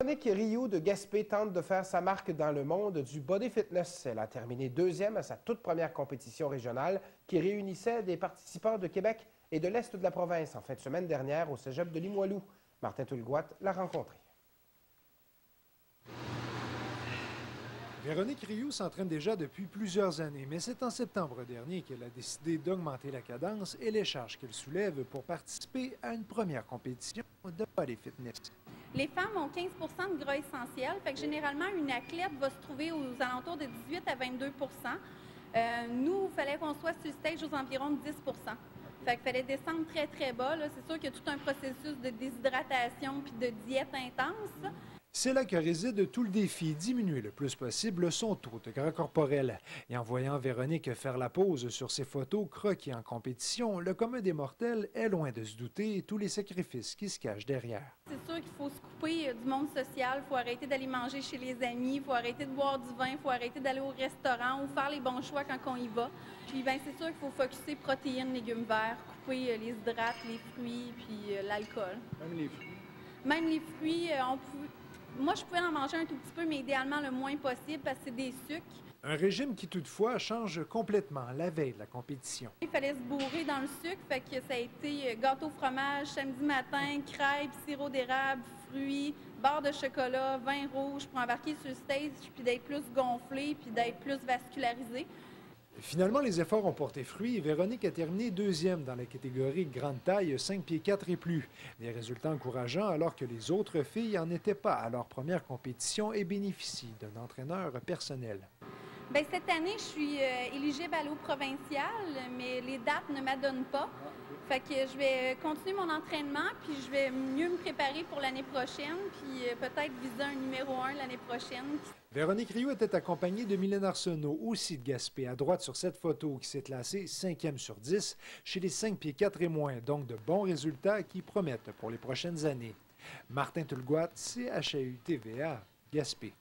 Véronique Rioux de Gaspé tente de faire sa marque dans le monde du body fitness. Elle a terminé deuxième à sa toute première compétition régionale qui réunissait des participants de Québec et de l'Est de la province en fin de semaine dernière au cégep de Limoilou. Martin Tulgoat l'a rencontré. Véronique Rioux s'entraîne déjà depuis plusieurs années, mais c'est en septembre dernier qu'elle a décidé d'augmenter la cadence et les charges qu'elle soulève pour participer à une première compétition de body fitness. Les femmes ont 15 de gras essentiel, fait que généralement, une athlète va se trouver aux alentours de 18 à 22 Nous, il fallait qu'on soit sur le stage aux environs de 10 Fait qu'il fallait descendre très, très bas. C'est sûr qu'il y a tout un processus de déshydratation puis de diète intense. C'est là que réside tout le défi, diminuer le plus possible son taux de gras corporel. Et en voyant Véronique faire la pause sur ses photos croquées en compétition, le commun des mortels est loin de se douter tous les sacrifices qui se cachent derrière. C'est sûr qu'il faut se couper du monde social, il faut arrêter d'aller manger chez les amis, il faut arrêter de boire du vin, il faut arrêter d'aller au restaurant ou faire les bons choix quand on y va. Puis bien, c'est sûr qu'il faut focusser protéines, légumes verts, couper les hydrates, les fruits, puis l'alcool. Même les fruits? Même les fruits, moi, je pouvais en manger un tout petit peu, mais idéalement le moins possible parce que c'est des sucres. Un régime qui, toutefois, change complètement la veille de la compétition. Il fallait se bourrer dans le sucre, fait que ça a été gâteau fromage, samedi matin, crêpes, sirop d'érable, fruits, barre de chocolat, vin rouge pour embarquer sur le stage, puis d'être plus gonflé, puis d'être plus vascularisé. Finalement, les efforts ont porté fruit et Véronique a terminé deuxième dans la catégorie grande taille, 5 pieds 4 et plus. Des résultats encourageants alors que les autres filles n'en étaient pas à leur première compétition et bénéficient d'un entraîneur personnel. Bien, cette année, je suis éligible à l'eau provinciale, mais les dates ne m'adonnent pas. Fait que je vais continuer mon entraînement, puis je vais mieux me préparer pour l'année prochaine, puis peut-être viser un numéro 1 l'année prochaine. Véronique Rioux était accompagnée de Mylène Arsenault, aussi de Gaspé, à droite sur cette photo, qui s'est classée 5e sur 10 chez les 5 pieds 4 et moins, donc de bons résultats qui promettent pour les prochaines années. Martin Tulgoat, CHAU TVA, Gaspé.